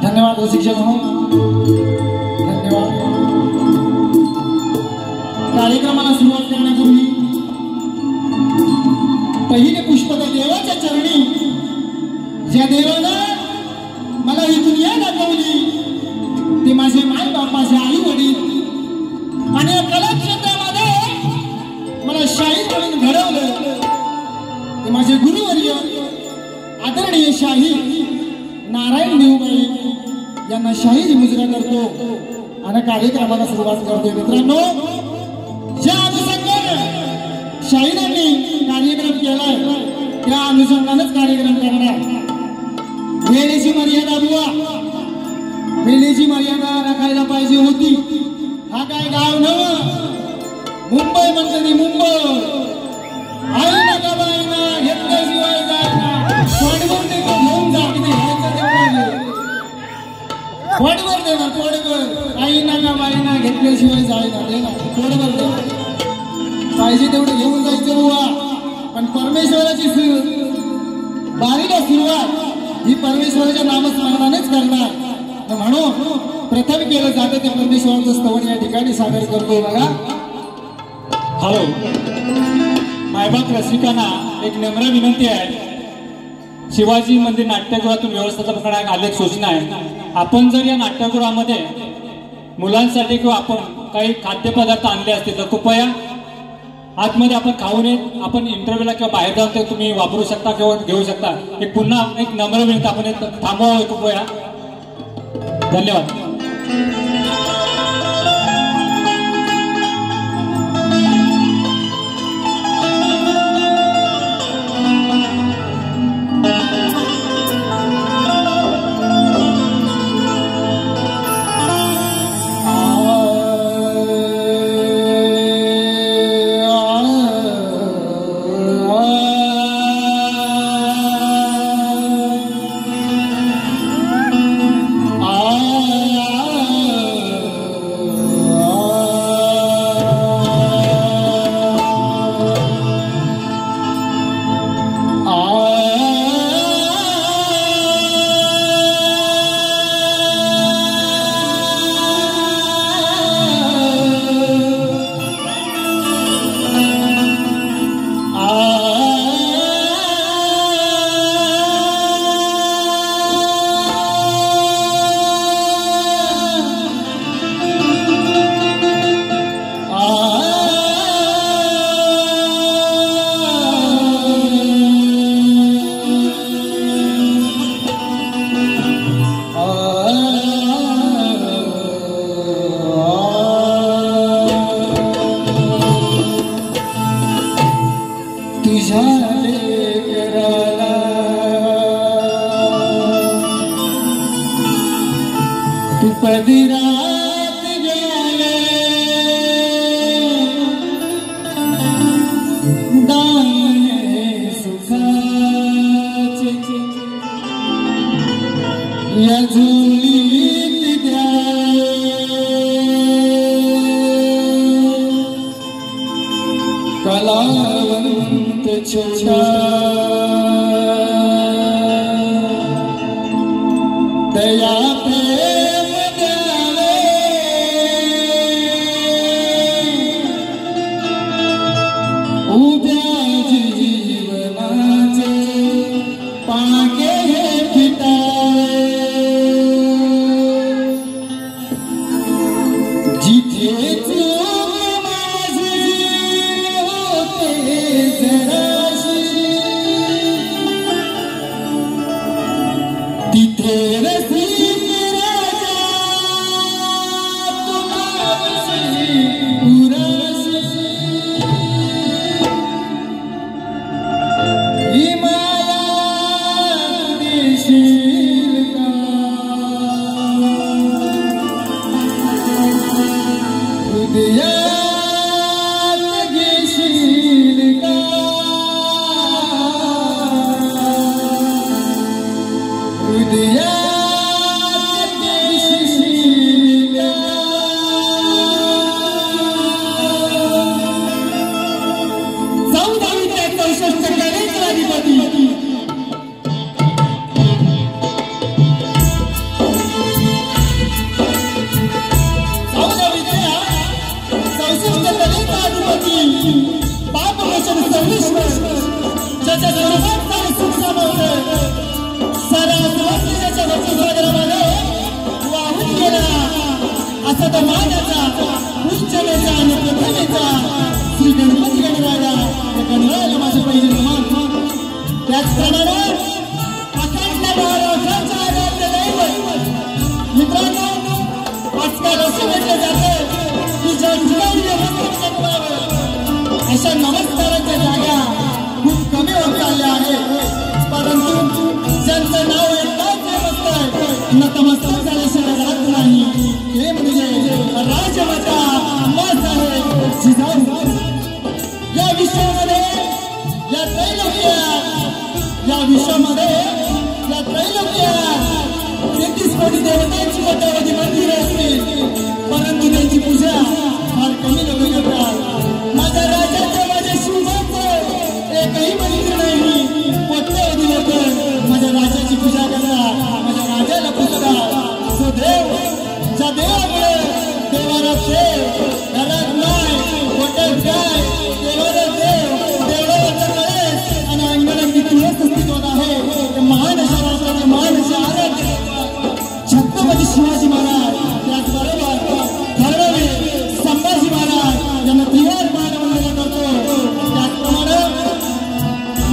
धन्यवाद शिक्षक धन्यवाद। कार्यक्रमाला सुरुवात करण्यापूर्वी पहिले पुष्प त्या देवाच्या चरणी, ज्या देवानं मला ही दुनिया दाखवली, ते माझे माय बाप, माझे आई वडील, आणि कला क्षेत्रामध्ये मला शाहीर म्हणून घडवलं ते माझे गुरुवर्य आदरणीय शाहीर नारायण देवबाई यांना शाहीर मुजरा करतो आणि कार्यक्रमाला सुरुवात करतो। मित्रांनो, ज्या अनुषंगाने शाहिरांनी कार्यक्रम केलाय त्या अनुषंगानेच कार्यक्रम करणार। वेळेची मर्यादा बुवा, वेळेची मर्यादा राखायला पाहिजे होती। हा काय गाव नव्हतं, मुंबई म्हणते ती मुंबई। आई नका बाईना घेतल्याशिवाय जायना, थोडीवर ते घेऊन जात नाही, थोडीवर देणार, थोडीवर। आई नका बाईना घेतल्याशिवाय जायना, देणार थोडीवर देणार, पाहिजे तेवढं घेऊन जायचं बुवा। पण परमेश्वराची बारीला सुरुवात ही परमेश्वराच्या नामस्मरणानेच करणार। म्हणून प्रथम केलं जातं ते परमेश्वराचं स्तवन या ठिकाणी सादर करतो बघा। हॅलो, मायबाप रसिकांना एक नम्र विनंती आहे, शिवाजी मंदिर नाट्यगृहातून व्यवस्थापनाकडे आलेख सूचना आहे। आपण जर या नाट्यगृहामध्ये मुलांसाठी किंवा आपण काही खाद्यपदार्थ आणले असतील तर कृपया आतमध्ये आपण खाऊ नये। आपण इंटरव्ह्यूला किंवा बाहेर जाऊन ते तुम्ही वापरू शकता किंवा घेऊ शकता। एक पुन्हा एक नम्र विनंती, आपण थांबवावं कृपया, धन्यवाद। कलावंत छोटा दया प्रेम द्यावे, उद्या जीवनाचे पाके फिटावे, जिथे बाप वचन सर्वेश्वर ज्याच्या स्वरूपात सारे सुख सामावलं सारा समस्या ज्याच्या भक्तिसागरामध्ये वाहून गेला असा तो मानाचा उच्चनेचा आणि प्रथमेचा श्री गणपती गणराया या गणरायाला माझे पहिले नमन. त्याचप्रमाणे अखंड महाराष्ट्राच्या आराध्य दैवत मित्रांनो आजकाल असं म्हटलं जातं की जंगलावर व्यवस्थित जन्मावं अशा नमस्काराच्या जागा खूप कमी होत चालल्या आहेत. परंतु ज्यांचं नाव ऐकताच नमस्कार नतमस्तक झाल्याशिवाय राहत नाही हे म्हणजे राजमाता अंबासाहेब जिजाऊ. या विश्वामध्ये या त्रैलोक्यात 33 कोटी देवतांची कोट्यावधी मंदिरे असतील परंतु त्यांची पूजा फार कमी लोक करतात. माझ्या राजाचं माझ्या शिवबाचं एकही मंदिर नाही. कोट्यावधी लोक माझ्या राजाची पूजा करतात माझ्या राजाला पूजतात. जो देव ज्या देवामुळे देवाला देव घरात नाही कोट्यात काय देवाला देव देवळावरचा कळस आणि अंगणात तुळस अस्तित्वात आहे. महान अशा राष्ट्राचे महान अशा आराध्य छत्रपती शिवाजी महाराज त्याचबरोबर धर्मवीर संभाजी महाराज यांना त्रिवार मानवंदना करतो. त्याचप्रमाणे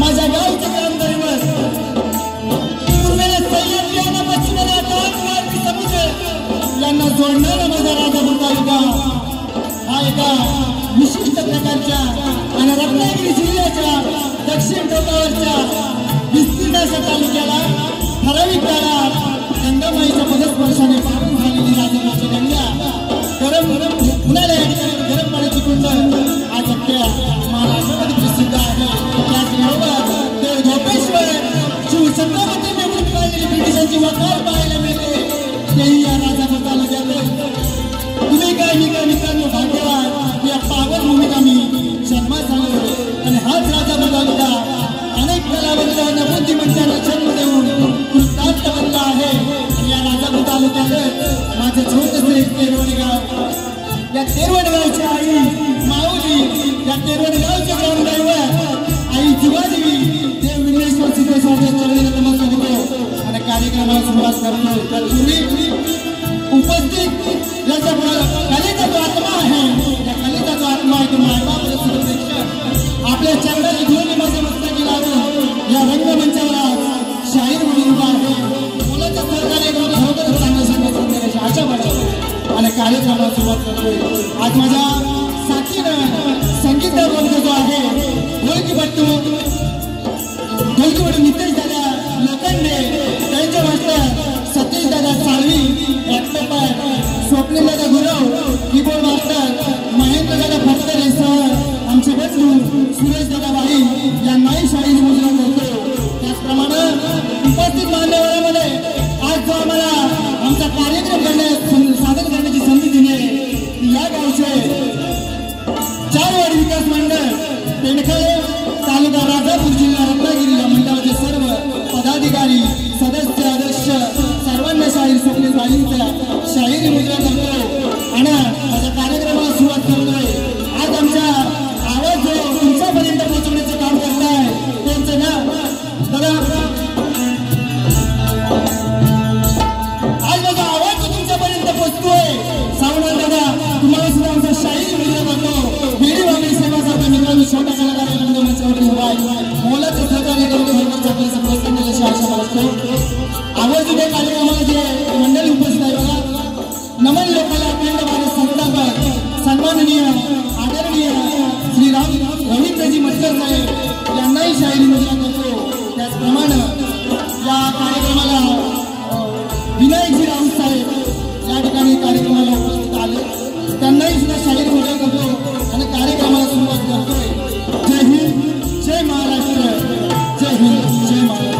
माझ्या गावचे ग्रामदैवत पूर्वेला सह्याद्री आणि पश्चिमेला तामिळनाडू समुद्र यांना जोडणारा माझा राजापूर तालुका हा एका विशिष्ट प्रकारच्या आणि रत्नागिरी जिल्ह्याच्या दक्षिण टोकावरच्या विस्तीर्ण अशा तालुक्याला ठराविक काळात गंगामाईच्या पदस्पर्शाने पावन झालेली राजापूरची गंगा गरम उन्हाळ्या गरम पाण्याची कुंड आज अख्ख्या महाराष्ट्रामध्ये प्रसिद्ध आहे. त्याचबरोबर देव झोपेश्वर शिव छत्रपती निवडून पाहिलेली ब्रिटिशांची वकार पाहायला मिळते तेही या राजापूर तालुक्यात. तुम्ही काय मित्रांनो भाग्यवान या पावन भूमीत आम्ही जन्मास आलो आणि हाच राजापूर तालुका अनेक कलावंतांना बुद्धिमत्तांना जन्म देऊन कृतार्थ बनला आहे. या राजापूर तालुक्यात माझं छोटंसं एक तेरवणी गाव या तेरवणगावची आई माऊली या तेरवणगावचे ग्रामदैवत आई जिवादेवी देव विघ्नेश्वर सिद्धेश्वरच्या चरणी नमस्कार होतो आणि कार्यक्रमाला सुरुवात करतो. तत्पूर्वी उपस्थित याचा कलेचा जो आत्मा आहे या कलेचा जो आत्मा आहे तो मायबाप सूत्रप्रेक्षक आपल्या चरणाची धूळ माझ्या मस्तकी लावून या रंगमंचावर शाहीर म्हणून उभा आहे. मुलाच्या सहकार्य करून खरोखर चांगलं सांगायची आशा वाटते आणि कार्यक्रमाला सुरुवात करतोय. आज माझ्या साथीनं संगीतकार वर्ग जो आहे ढोलकीपट्टू नितेश दादा लोखंडे त्यांच्या मास्टर सतीश दादा साळवी स्वप्नील दादा गुरव कीबोर्ड मास्टर महेंद्र दादा फटकरे सर आमचे बंधू सुरेश दादा बाई यांनाही शाळेची मुद्रा करतो. त्याचप्रमाणे उपस्थित मान्यवरांमध्ये आज जो आम्हाला आमचा कार्यक्रम सादर करण्याची संधी दिली या गावचे चारवाडी विकास मंडळ पेंडखळे तालुका राजापूर जिल्हा रत्नागिरी या मंडळाचे सर्व पदाधिकारी सदस्य अध्यक्ष सर्वांना शाहीर स्वप्नील बाईंच्या शाहिरी मुद्रा करतो आणि माझ्या कार्यक्रमाला सुरुवात करतोय. आज आमच्या आवाज जो तुमच्यापर्यंत पोहोचवण्याचं काम करताय त्यांचं नाव दादा आज माझा आवाज जो तुमच्यापर्यंत पोहोचतोय सावणार दादा तुम्हाला सुद्धा आमचा शाहिरी मुद्रा करतो. वेळी वागणी सेवासारख्या मित्रांनी छोट्या कलाकारांना मंचावरती उभा आहे मोलाचं सहकार्य करून खरोखर आपल्याला प्रोत्साहन देण्याची आशा बाळगतो. आवर्जून या कार्यक्रमाला जे मंडळी उपस्थित आहे बघा नमन लोकांना अखंड भारत संस्थापक सन्माननीय आदरणीय श्री रवींद्रजी मटकर साहेब यांनाही शाहिरी मुद्रा करतो. त्याचप्रमाणे या कार्यक्रमाला विनायकजी राऊत साहेब या ठिकाणी कार्यक्रमाला उपस्थित आले त्यांनाही सुद्धा शाहिरी मुद्रा करतो आणि कार्यक्रमाला सुरुवात करतोय. जय हिंद जय महाराष्ट्र जय हिंद जय महाराष्ट्र.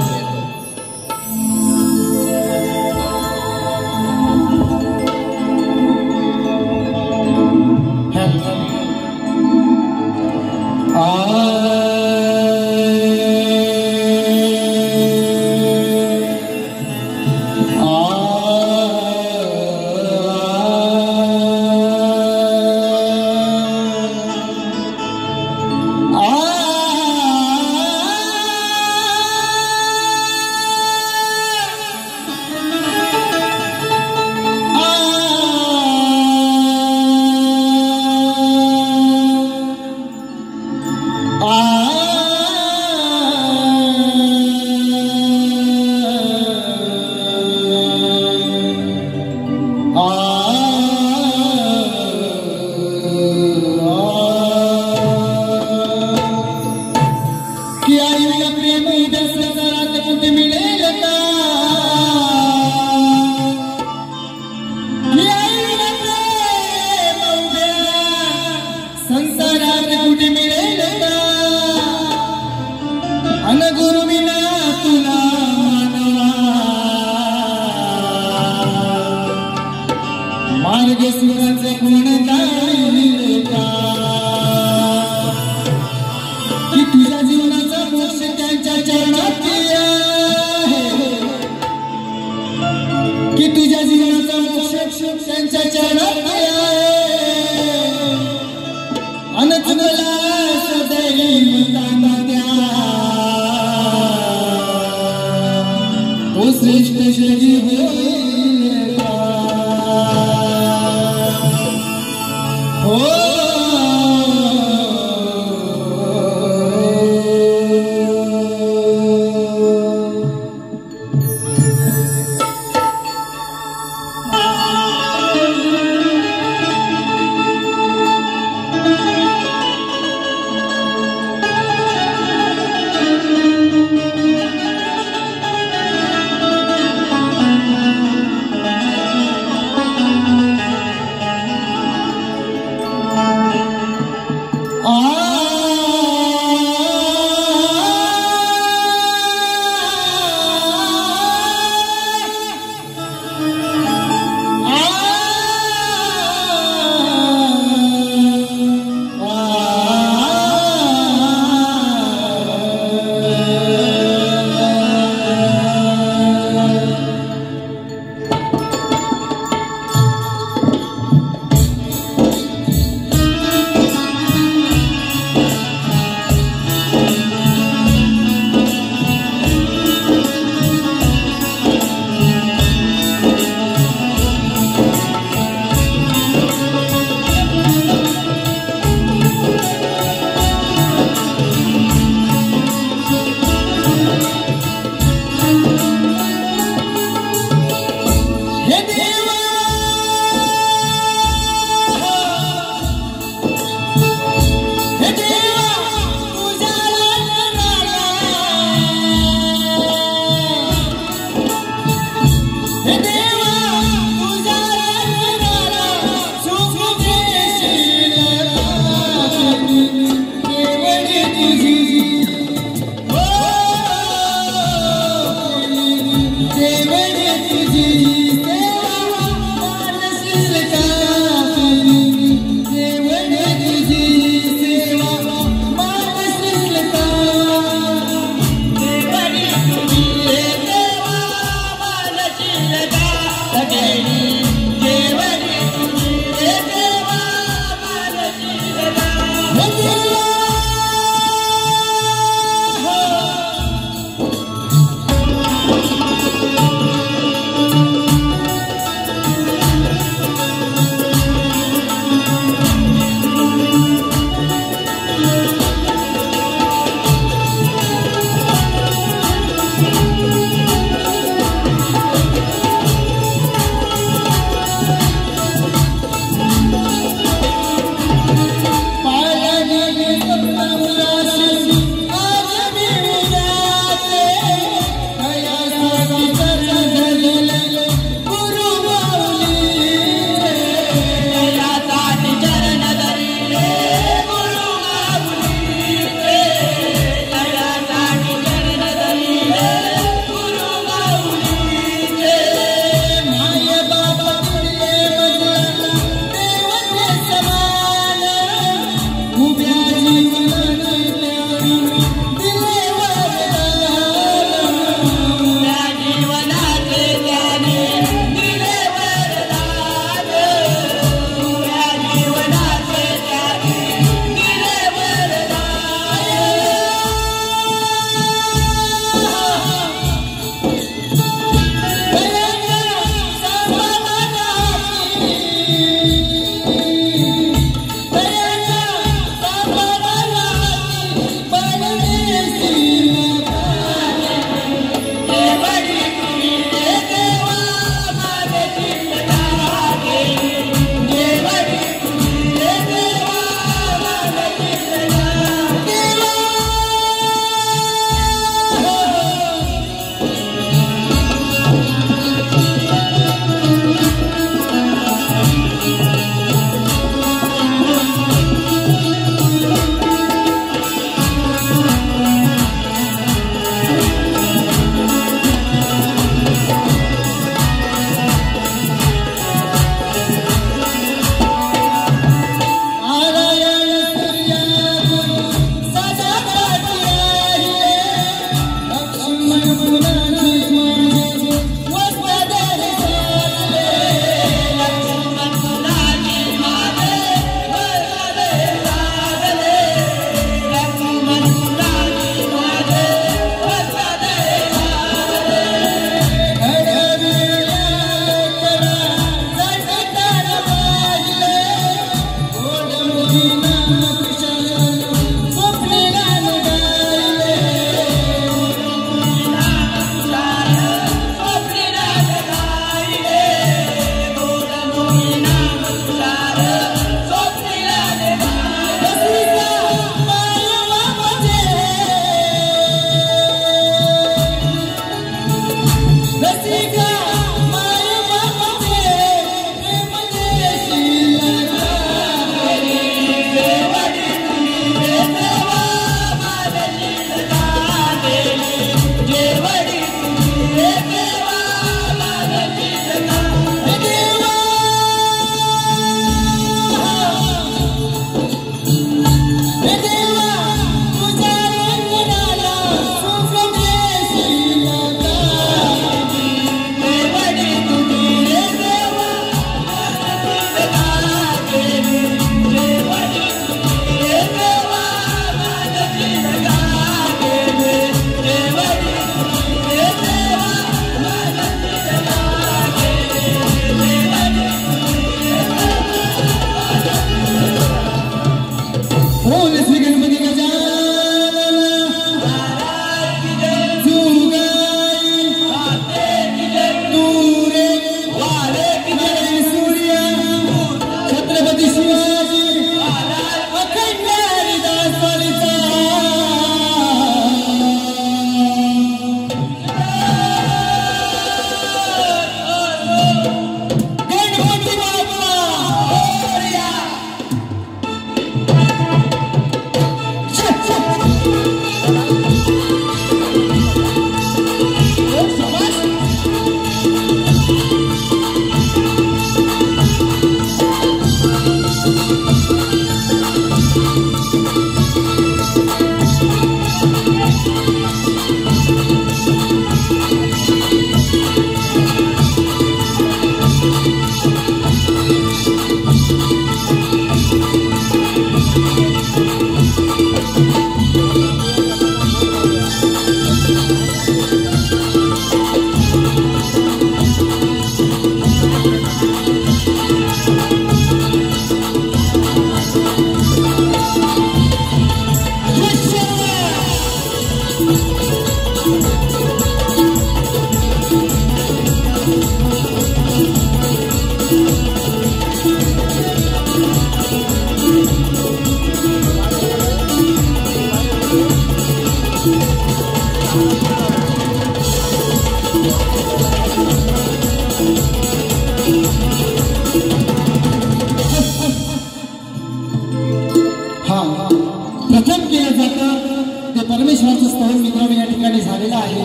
परमेश्वराचं स्तवन मित्रांनो या ठिकाणी झालेलं आहे.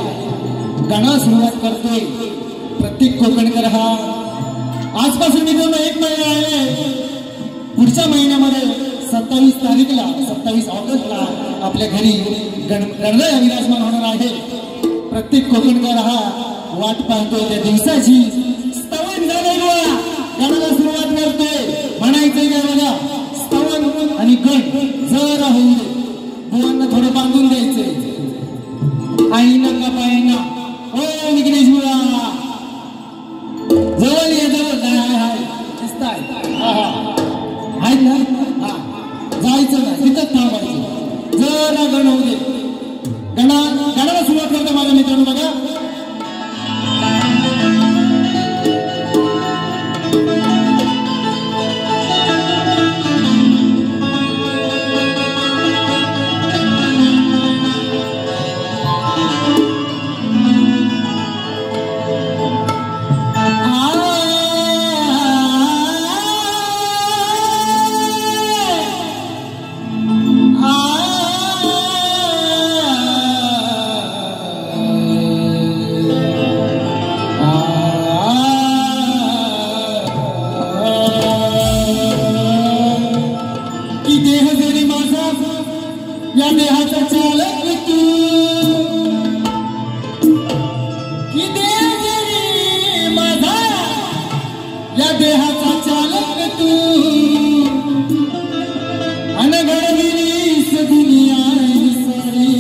गाणं सुरुवात करतोय प्रत्येक कोकणकर हा. आजपासून मित्रांनो 1 महिना आहे. पुढच्या महिन्यामध्ये 27 तारीखला 27 ऑगस्टला आपल्या घरी गणराया विराजमान होणार आहे. प्रत्येक कोकणकर हा वाट पाहतोय त्या दिवसाची. स्तवन झालेलं गाण्याला सुरुवात करतोय. म्हणायचंय काय बघा, स्तवन आणि गण जरा होऊ दे. बुवांना थोडं बांधून द्यायचंय. आईनं का पायना ओ विघ्नेश बुवा जवळ ये जवळ. हाय दिसताय आहेत ना. हा जायचं ना तिथंच थांबायचं. जरा गण होऊ दे. गाण्याला सुरुवात करतो माझ्या मित्रांनो बघा. या देहाचा चालक तू, की देह जरी माझा या देहाचा चालक तू. अनघडविलीस दुनिया सारी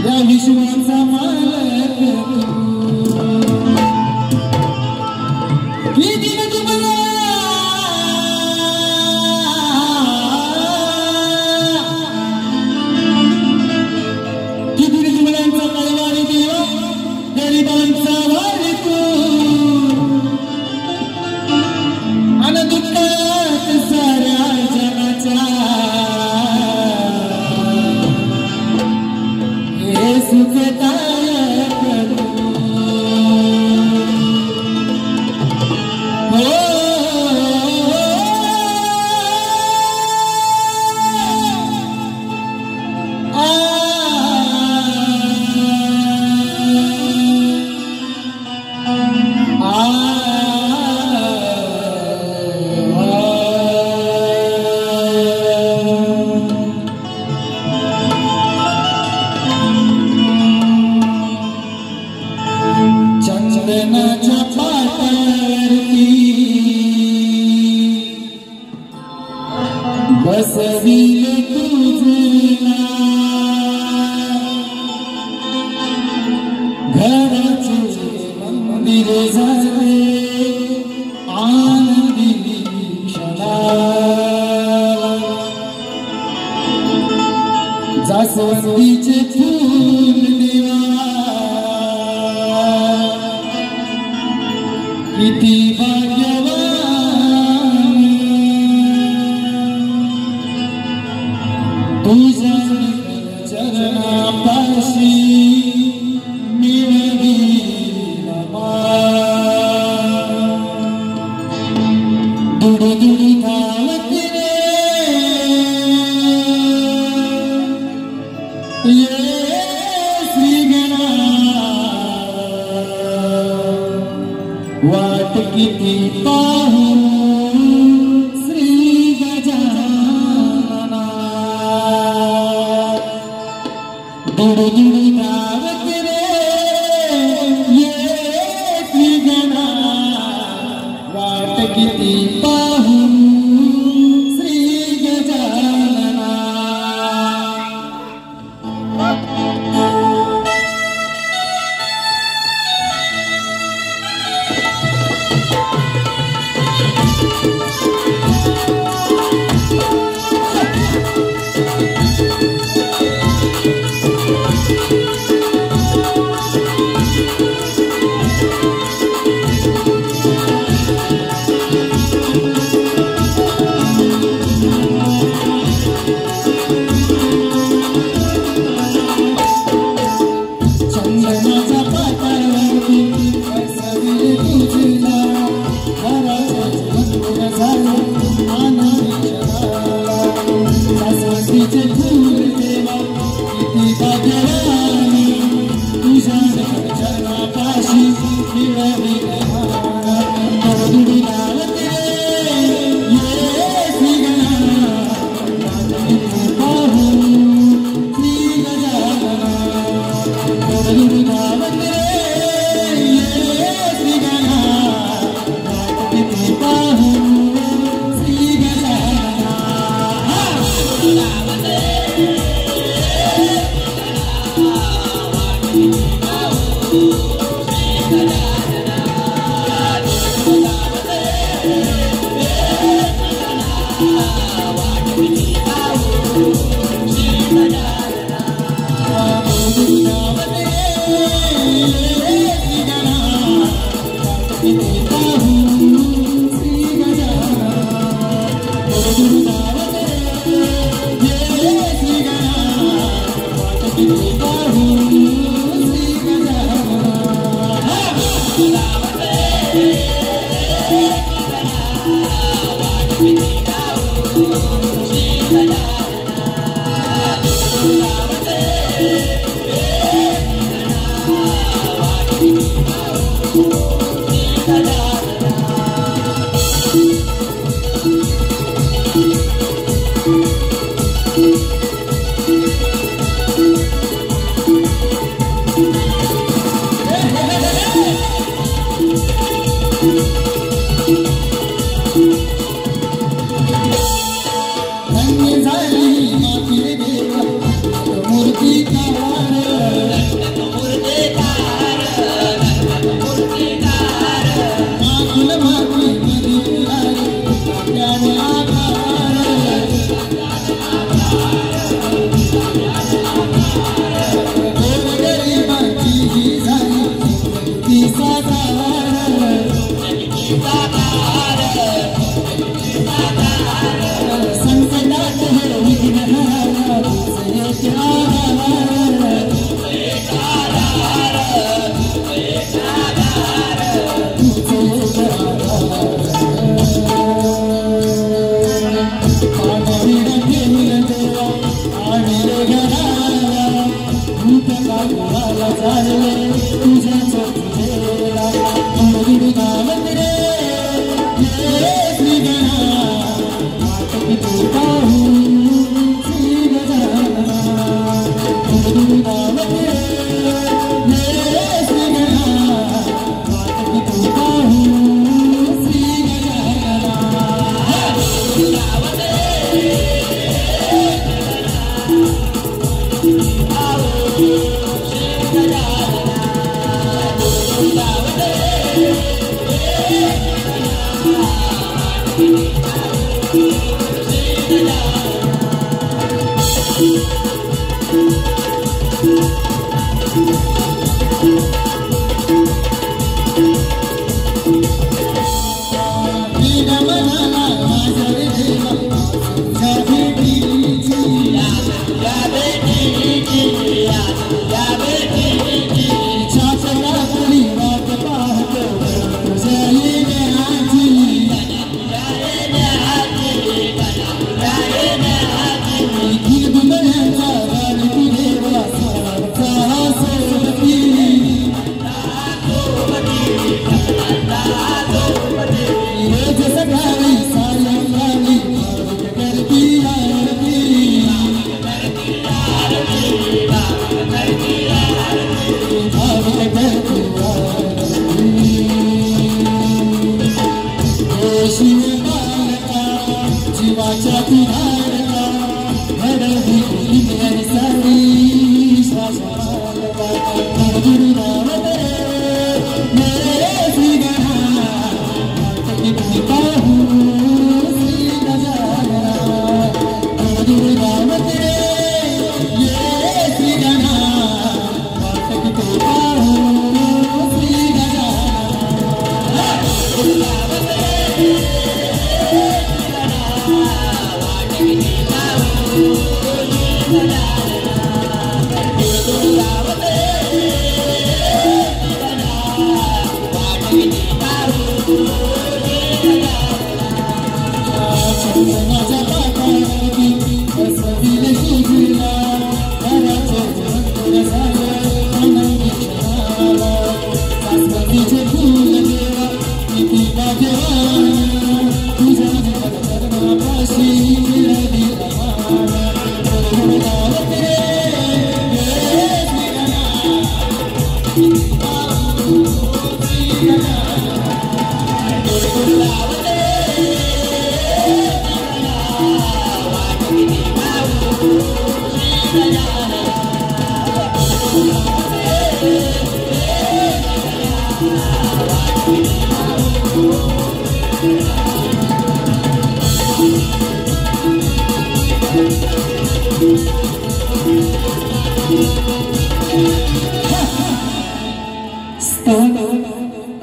या विश्वाचा मालक तू. की दिन तुमला गरिबांचा वारी तू. अन दुःखात साऱ्या जगाच्या हे सुखदायक तू. हो चंदनाच्या पाटावरती बसविले तुझे घराचे मंदिर झाले आनंदी क्षणा. जास्वंदीचे फूल देवा किती भाग्यवान. तुझ्या चरणापाशी मिळवी दुडू दुडू धावते ये श्रीगणा. वाट किती पाहू श्री गजानना.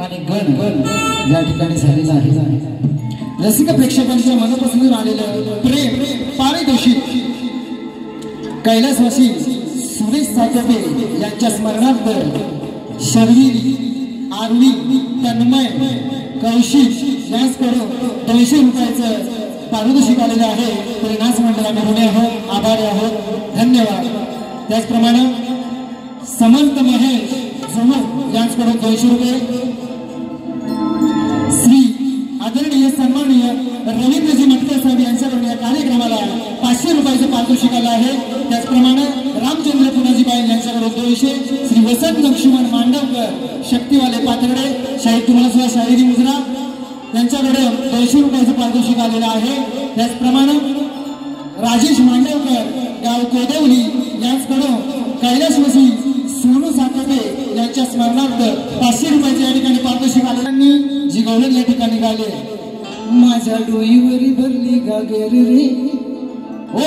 आणि गण या ठिकाणी झालेला आहे. रसिक प्रेक्षकांच्या मनापासून आलेलं प्रेम पारितोषिक कैलासवासी सुरेश सातपे यांच्या स्मरणार्थ शर्विरी आरवी तन्मय कौशिक यांच्याकडून 200 रुपयाचं पारितोषिक आलेलं आहे. तरी नाच मंडळाने ऋणी आहोत, आभारी आहोत, धन्यवाद. त्याचप्रमाणे समर्थ महेश जमू यांच्याकडून 200 रुपये, श्री आदरणीय सन्माननीय रवींद्रजी मटकर साहेब यांच्याकडून या कार्यक्रमाला 500 रुपयाचं पारितोषिक आलं आहे. त्याचप्रमाणे रामचंद्र पुनाजी बाई यांच्याकडून 200, श्री वसंत लक्ष्मण मांडवकर शक्तीवाले पातगडे शाहीर तुम्हाला शाहिरी मुजरा यांच्याकडे 200 रुपयाचं पारितोषिक आलेलं आहे. त्याचप्रमाणे राजेश मांडवकर गाव कोदवली यांच्याकडून कैलासवासी सोनू सातपे यांच्या स्मरणार्थ 500 रुपयाचे या ठिकाणी पारितोषिक आलेल्यांनी जी गवळण या ठिकाणी गाले. माझ्या डोईवरी भरली गागर रे. हो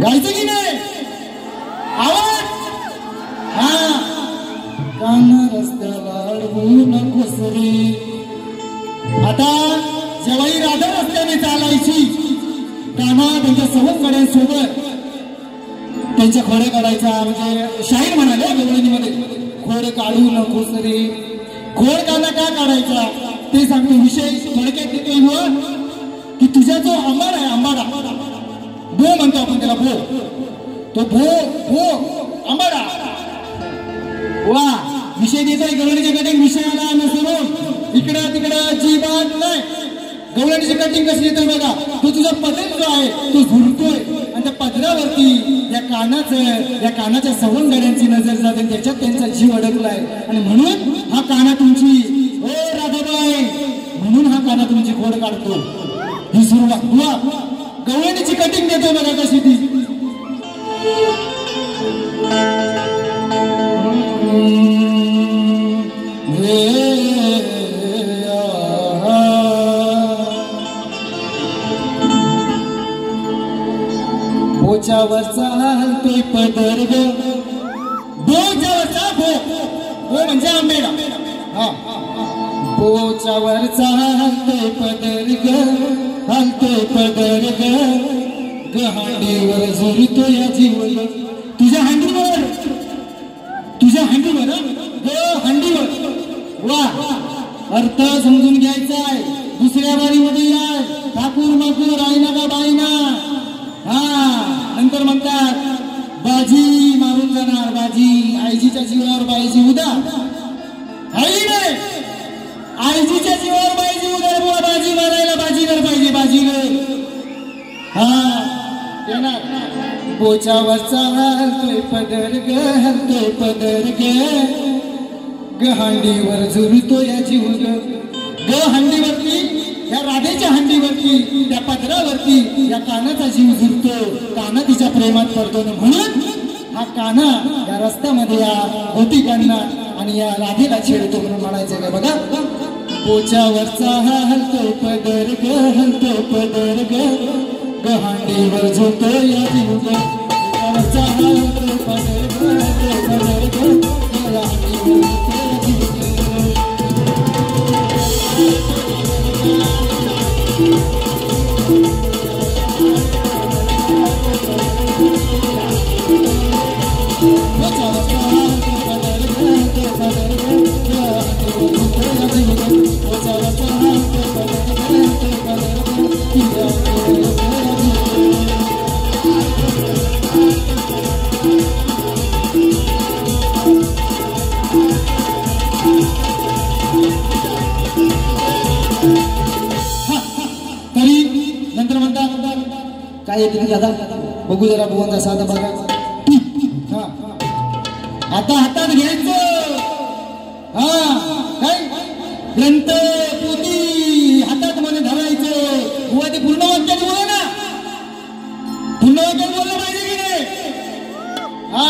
गायचं की नाही आवाज? हा काना रस्त्याला अडवू नकोस रे. आता जेव्हाही राधा रस्त्याने चालायची काना त्यांच्या सवंगड्यांसोबत त्यांच्या खोडे काढायचा. म्हणजे शाहीर म्हणाले गवळणीमध्ये खोड काढू नकोस रे. खोड काना का काढायचा ते सांगतो. विषय थोडक्यात देतोय की तुझा जो आंबाडा आहे, आंबाडा भो म्हणतो आपण त्याला, भो तो भो भो आंबाडा. वा विषय देतोय गवळणीच्या कटिंग विषयाला नसरून इकडं तिकडं अजिबात नाही. गवळणीची कटिंग कशी येतोय बघा. तो तुझा पदर जो आहे तो झुरतोय आणि त्या पदरावरती या कानाच्या सवंगड्यांची नजर जाते, त्याच्यात त्यांचा जीव अडकलाय. आणि म्हणून हा काना तुमची ओ राधाबाई, म्हणून हा काना तुमची खोड काढतो. ही सुरुवात हुआ गवळणीची कटिंग देतोय बघा कशी ती. बोच्यावरचा हलतोय पदर ग. बोच्यावरचा भो भो म्हणजे आंबेडा. हा बोच्यावरचा हलतोय पदर ग, हलतोय पदर ग. हांडीवर झुरतो या जीव तुझ्या हांडीवर, तुझ्या हांडीवर ग हांडीवर. वा अर्थ समजून घ्यायचा आहे. दुसऱ्या बारीमध्ये या ठाकूर माकूर आईना का बाईना. हा नंतर म्हणतात बाजी मारून जाणार बाजी. आईजीच्या जीवावर बाईजी उदार. आई नाही आईजीच्या जीवावर बाईजी उदार. बुवा बाजी मारायला बाजीगर पाहिजे, बाजीगर. हा येणार. बोच्यावरचा हलतोय पदर ग, हलतोय पदर ग. हांडीवर झुरतो या जीव ग. हांडीवरती या राधेच्या हांडीवरती त्या पदरावरती या कानाचा जीव झुरतो. काना तिच्या प्रेमात पडतो. म्हणून हा काना या रस्त्यामध्ये या गोपिकांना आणि या राधेला छेडतो म्हणून म्हणायचं काय बघा. बोच्यावरचा हा हलतोय पदर ग, हलतोय पदर ग. हांडीवर झुरतो या जीव ग. बोच्यावरचा हा हलतोय पदर ग, हलतोय पदर ग. हांडीवर झुरतो या जीव ग. काय येते दादा बघू जरा भुवनचा साधा बघा. आता हातात घ्यायचं. हा काय ग्रंथ पोथी हातात मध्ये धरायचं. बुवा ते पूर्ण वाक्यात बोला ना, पूर्ण वाक्यात बोललं पाहिजे की नाही. हा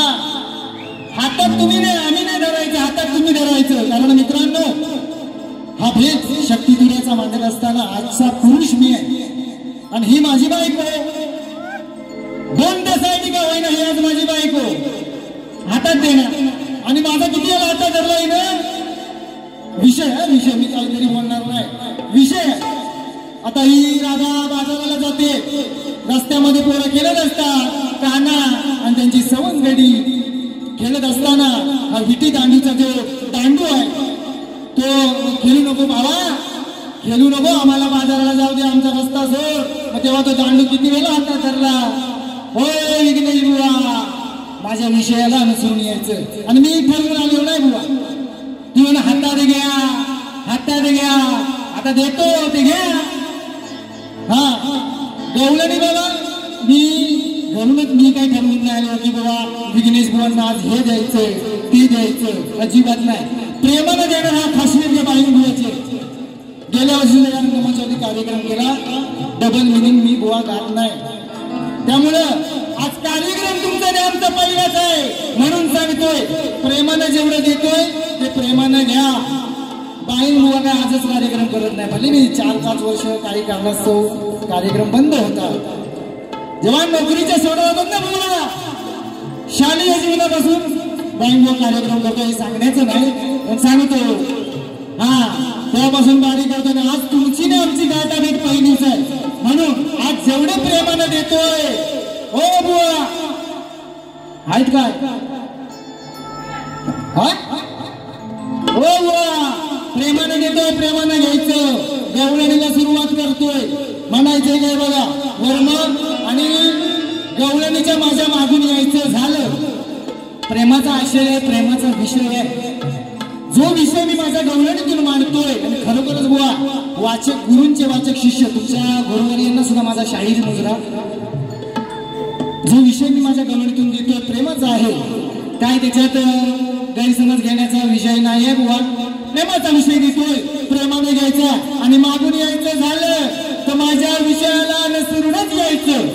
हातात तुम्ही नाही आम्ही नाही धरायचं, हातात तुम्ही धरायचं. कारण मित्रांनो हा भेद शक्ती दुनियाचा मांडत असताना आजचा पुरुष मी आहे आणि ही माझी बायको आहे. बाईना ही आज माझी बायको हातात देणार आणि माझा किती याला हातात धरला हिनं विषय मी काहीतरी बोलणार नाही विषय आता ही राधा बाजाराला जाते रस्त्यामध्ये पोरं खेळत असतात काना आणि त्यांची सवंगडी खेळत असताना हा विटी दांडूचा जो दांडू आहे तो खेळू नको बाबा खेळू नको आम्हाला बाजाराला जाऊ दे आमचा रस्ता सोड मग तेव्हा तो दांडू किती वेळा हातात धरला होय विघ्नेश बुवा माझ्या विषयाला अनुसरून यायचं आणि मी ठरवून आलो नाही बुवा ती म्हणा हातात घ्या आता देतो ते घ्या हा गवळणी बाबा म्हणूनच मी काय ठरवून नाही आलो की बाबा विघ्नेश बुवांना आज हे द्यायचंय ते द्यायचं अजिबात नाही प्रेमानं देणार हा खासगीर बाईन बुवाचे गेल्या वर्षी रंगमंचावरती कार्यक्रम केला डबल मिनिंग मी बुवा गात नाही त्यामुळं आज कार्यक्रम तुमचा आणि आमचा पहिलाच आहे म्हणून सांगतोय प्रेमानं जेवढं देतोय ते प्रेमानं घ्या बाईन बुवा काय आजच कार्यक्रम करत नाही भले मी 4-5 वर्ष काही कारणास्तव कार्यक्रम बंद होता जेव्हा नोकरीच्या सोडा होतात ना मुलाला शालेय जीवनापासून बाईन बुवा कार्यक्रम करतो हे सांगण्याचं नाही पण सांगतो हा तेव्हापासून बारी करतो आज तुमची ना आमची गाठाभेट पहिलीच आहे म्हणून आज जेवढं प्रेमानं देतोय ओ बुवा आहेत काय ओ बुवा प्रेमानं देतोय प्रेमानं घ्यायचं गवळणीला सुरुवात करतोय म्हणायचंय काय बघा वर्म आणि गवळणीच्या माझ्या मागून यायचं झालं प्रेमाचा आशय आहे प्रेमाचा विषय आहे जो विषय मी माझ्या गवळणीतून मांडतोय आणि खरोखरच बुवा वाचक गुरूंचे वाचक शिष्य तुमच्या गुरुवर्यांना सुद्धा माझा शाहीर मुजरा जो विषय मी माझ्या गवळणीतून देतोय प्रेमाचा आहे काय त्याच्यात गैरसमज घेण्याचा विषय नाही आहे बुवा प्रेमाचा विषय देतोय प्रेमाने घ्यायचा आणि मागून यायचं झालं तर माझ्या विषयाला अनुसरूनच यायचं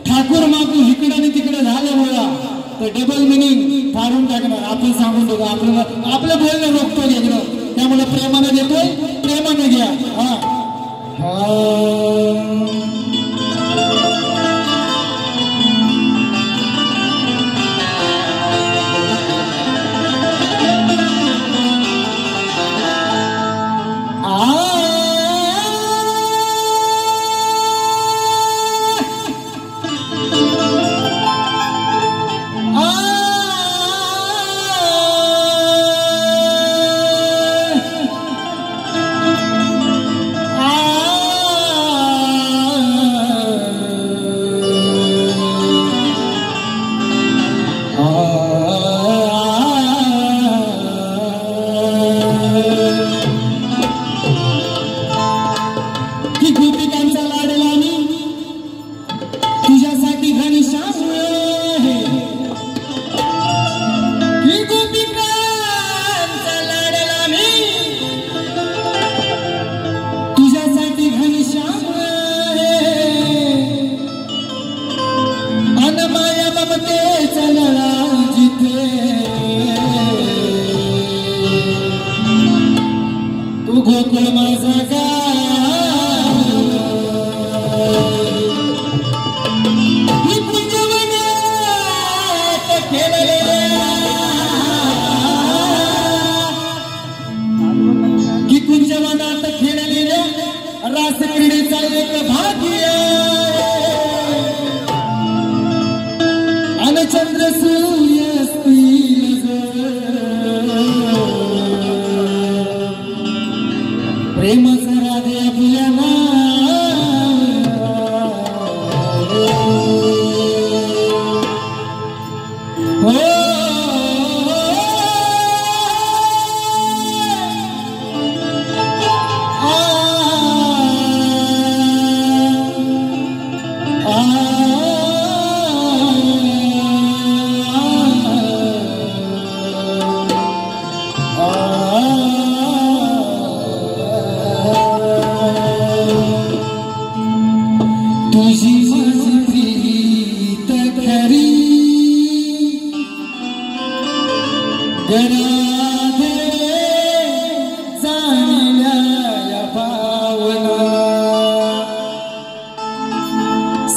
ठाकूर मागू इकडं आणि तिकडं झालं बुवा तर डबल मिनिंग फाडून टाकणार आपण सांगून बघा आपलं बोलणं रोखतो घेणं त्यामुळे प्रेमानं देतोय प्रेमानं घ्या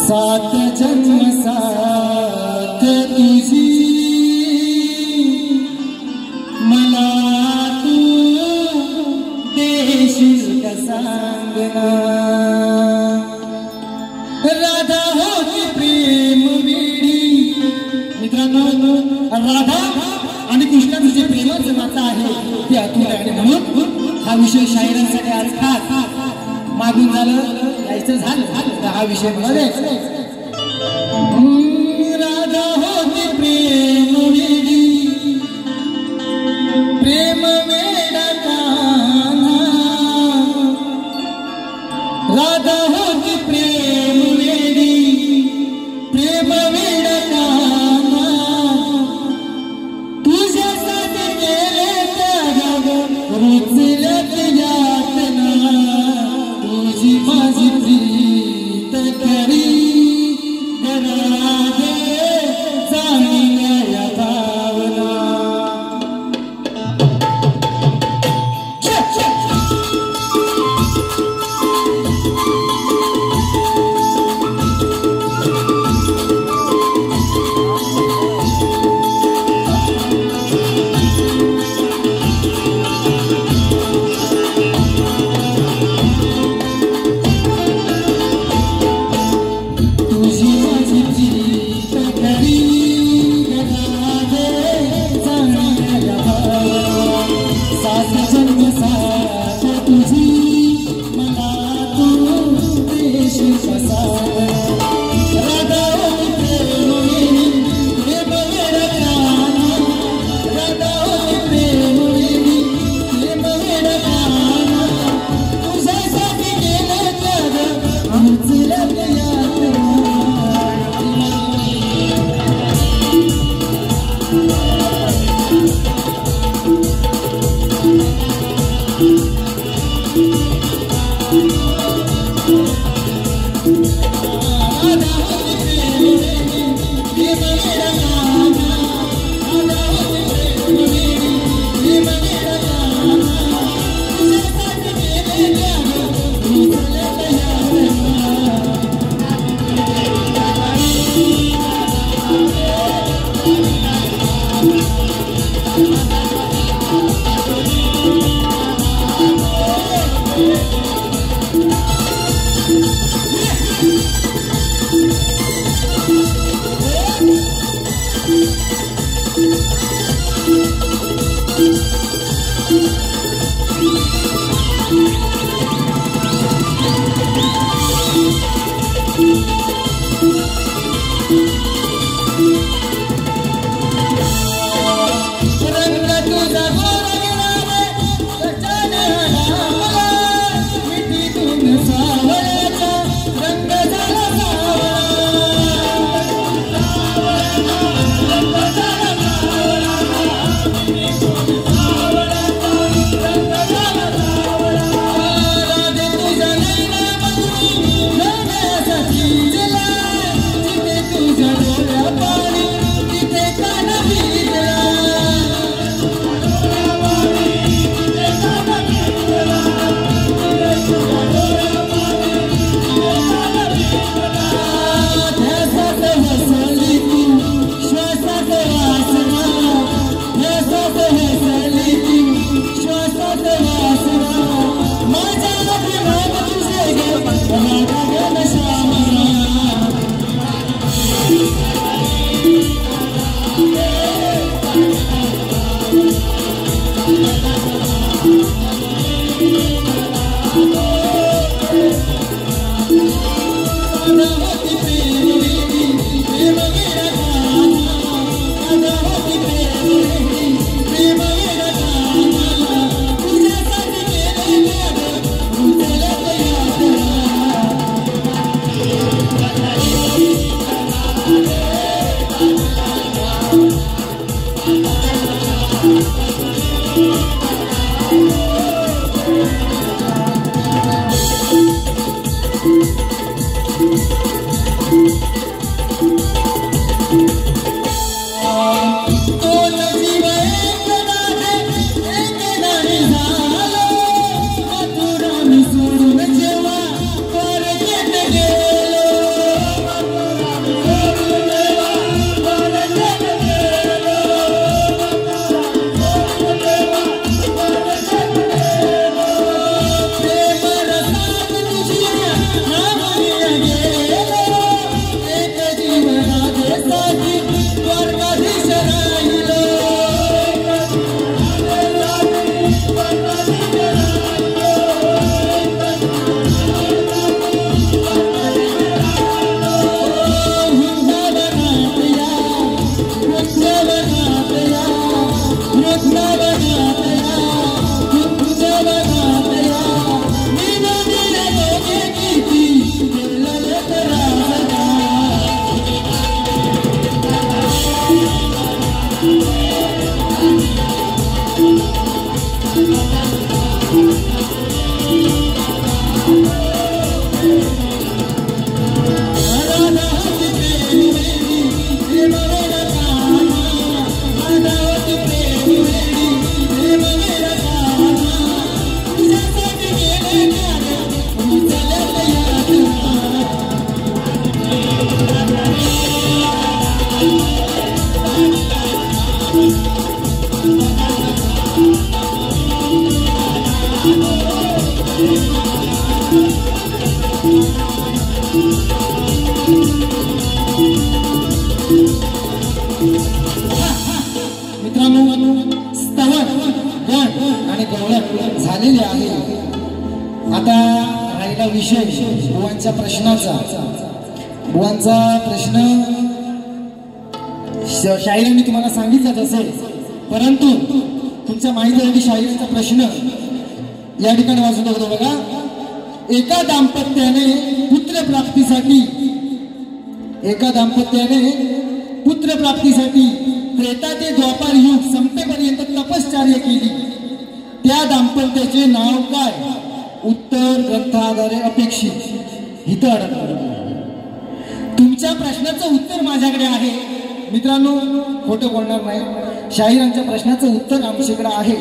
सात जन्म सा राधा होती प्रेम वेडी. मित्रांनो, राधा आणि कृष्णाचं जे प्रेमाचं नातं आहे ते अतुल आहे. म्हणून हा विषय शाहिरांसाठी आज खास मागून झालं यायचं झालं तर हा विषय मध्ये राधा होती प्रेम वेडी, प्रेम वेडा कान्हा. राधा होती प्रेम वेडी, प्रेम वेडा कान्हा. तुझ्यासाठी गेले त्याग रुचल्यात यातना, तुझी माझी प्रीत करी राधे चांगल्या भावना. झालेले आहे. आता राहिला विषय बुवांच्या प्रश्नाचा. बुवांचा प्रश्न शाहिरांनी तुम्हाला सांगितलंच असेल, परंतु तुमच्या माहितीसाठी शाहिरांचा प्रश्न या ठिकाणी वाचून होतो बघा. एका दाम्पत्याने पुत्रप्राप्तीसाठी त्रेता ते द्वापार युग संपेपर्यंत तपश्चर्या केली. त्या दाम्पत्याचे नाव काय? उत्तर ग्रंथाद्वारे अपेक्षित. इथं अडकलं. तुमच्या प्रश्नाचं उत्तर माझ्याकडे आहे मित्रांनो, खोटं बोलणार नाही. शाहिरांच्या प्रश्नाचं उत्तर आमच्याकडे आहे,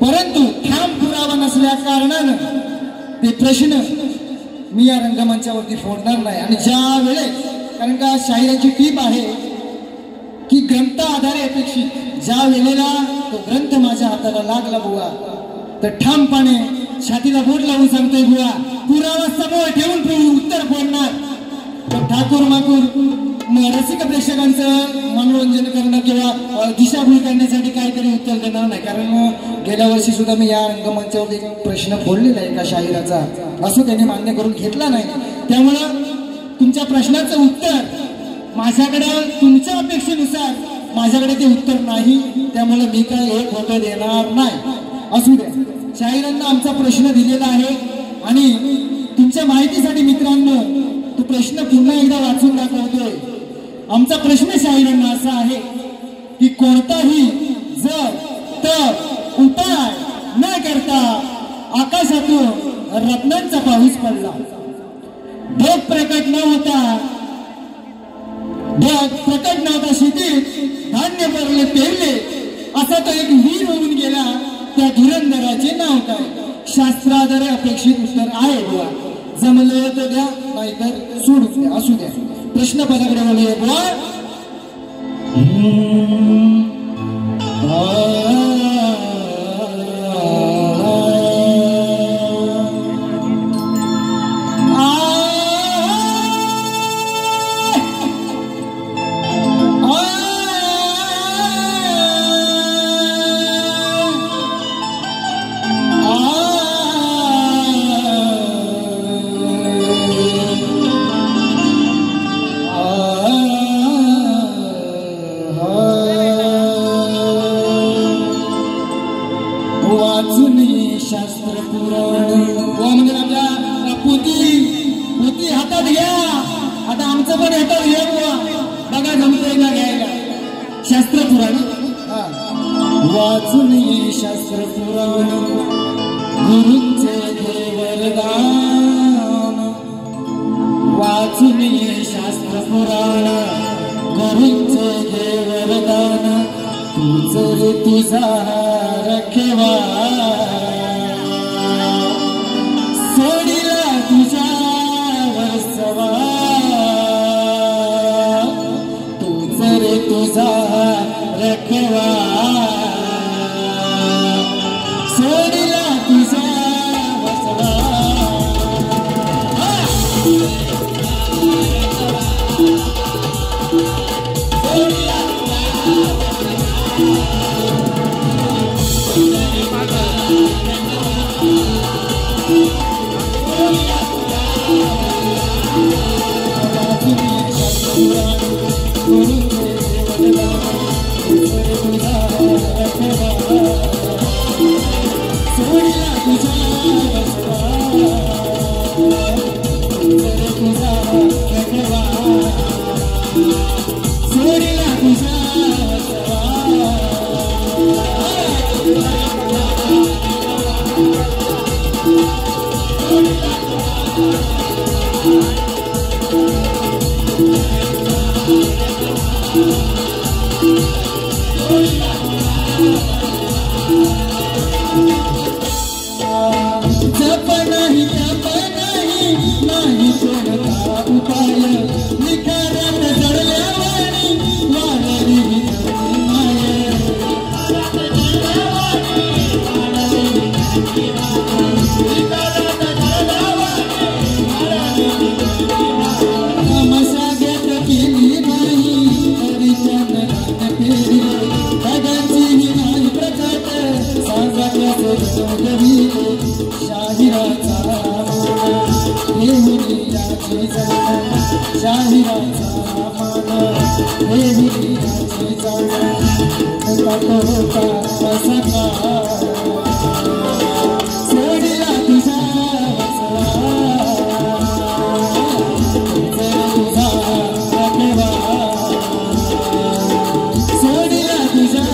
परंतु ठाम पुरावा नसल्या कारणानं ते प्रश्न मी या रंगमंचावरती फोडणार नाही. आणि ज्या वेळेस, कारण का शाहिरांची टीप आहे की ग्रंथ आधारे अपेक्षित, ज्या वेळेला तो ग्रंथ माझ्या हाताला लागला बुवा, तर ठामपणे छातीला बोट लावून सांगतोय बुवा, पुरावा समोर ठेवून उत्तर बोलणार. तर ठाकूर माकूर रसिक प्रेक्षकांचं मनोरंजन करणं किंवा दिशाभूल करण्यासाठी काहीतरी उत्तर देणार नाही. कारण गेल्या वर्षी सुद्धा मी या रंगमंचावर एक प्रश्न फोडलेला आहे एका शाहिराचा, असं त्यांनी मान्य करून घेतला नाही. त्यामुळं तुमच्या प्रश्नाचं उत्तर माझ्याकडे तुमच्या अपेक्षेनुसार माझ्याकडे ते उत्तर नाही, त्यामुळे मी काय हे खोटं देणार नाही. असू द्या, शाहिरांना आमचा प्रश्न दिलेला आहे. आणि तुमच्या माहितीसाठी मित्रांनो तो प्रश्न पुन्हा एकदा वाचून दाखवतोय. आमचा प्रश्न शाहिरांना असा आहे की कोणताही जर तर उपाय न करता आकाशातून रत्नांचा पाऊस पडला. ढग प्रकट न होता शेतीत धान्य पेरले असा तो एक वीर होऊन गेला. त्या धुरंधराचे नाव काय? शास्त्राद्वारे अपेक्षित उत्तर आहे बुवा. जमलं तर द्या, नाहीतर सोडून द्या. असू द्या, प्रश्न पदाकडे बोलूया बुवा. शास्त्र पुराण म्हणजे आपल्या पोती हातात घ्या. आता आमचं पण हातात घ्या बुवा, बघा जमतंय का घ्यायला. शास्त्र पुराण वाचून शास्त्र पुराण गुरूंचे घे वरदान. वाचून शास्त्र पुराण गुरूंचे घे वरदान. तूच रे तुझा रखेवा सोडीला तुझ्यावर सवार. तूच रे तुझा रखेवा सोडीला तुझ्यावर सवार. जप नाही नाही कोणता उपाय शाहिराचा मान देवी याची जाण होता सका सोडला तुझा तुझा आठवा सोडला तुझा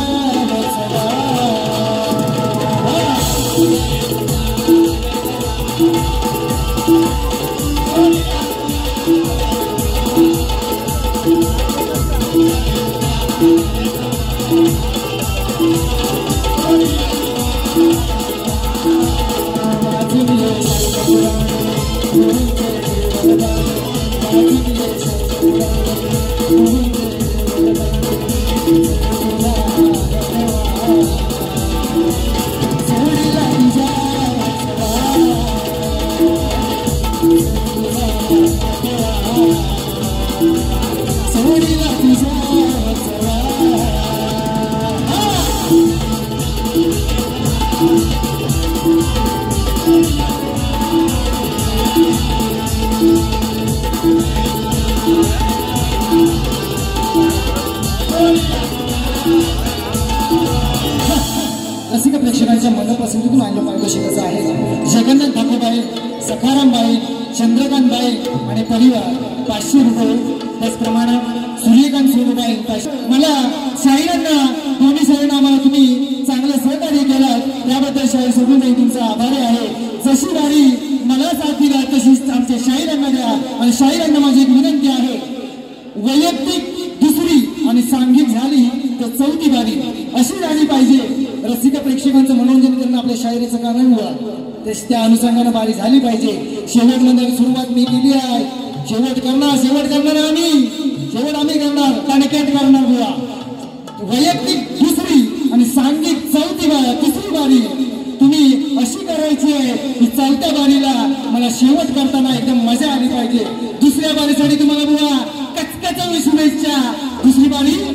रसिक प्रेक्षकांच्या मनपसंतीतून आणलं मार्गदर्शकाचं आहे जगन्नाथ ठाकूरबाई सखारामबाई चंद्रकांतबाई आणि परिवार 500 रुपये त्याचप्रमाणे सूर्यकांत सोनूबाई मला शाहिरांना दोन्ही शाहिरांना आम्हाला तुम्ही चांगलं सहकार्य केलं त्याबद्दल शाहीर सोडून नाही तुमचा आभारी आहे जशी वारी मला साथ दिला तशीच आमच्या शाहिरांना द्या आणि शाहिरांना माझी एक विनंती आहे वैयक्तिक दुसरी आणि सांघिक झाली तर चौथी बारी अशी झाली पाहिजे रसिक प्रेक्षकांचं मनोरंजन करणं आपल्या शाहिरीचं कारण हुआ त्या अनुषंगाने बारी झाली पाहिजे शेवट मध्ये सुरुवात मी केली आहे शेवट करणार आम्ही करणार कॅट करणार हुआ वैयक्तिक दुसरी आणि सांघिक तिसरी बारी तुम्ही अशी करायची आहे की चौथ्या बारीला मला शेवट करताना एकदम मजा आली पाहिजे दुसऱ्या बारीसाठी तुम्हाला बुवा कचकच शुभेच्छा दुसरी बारी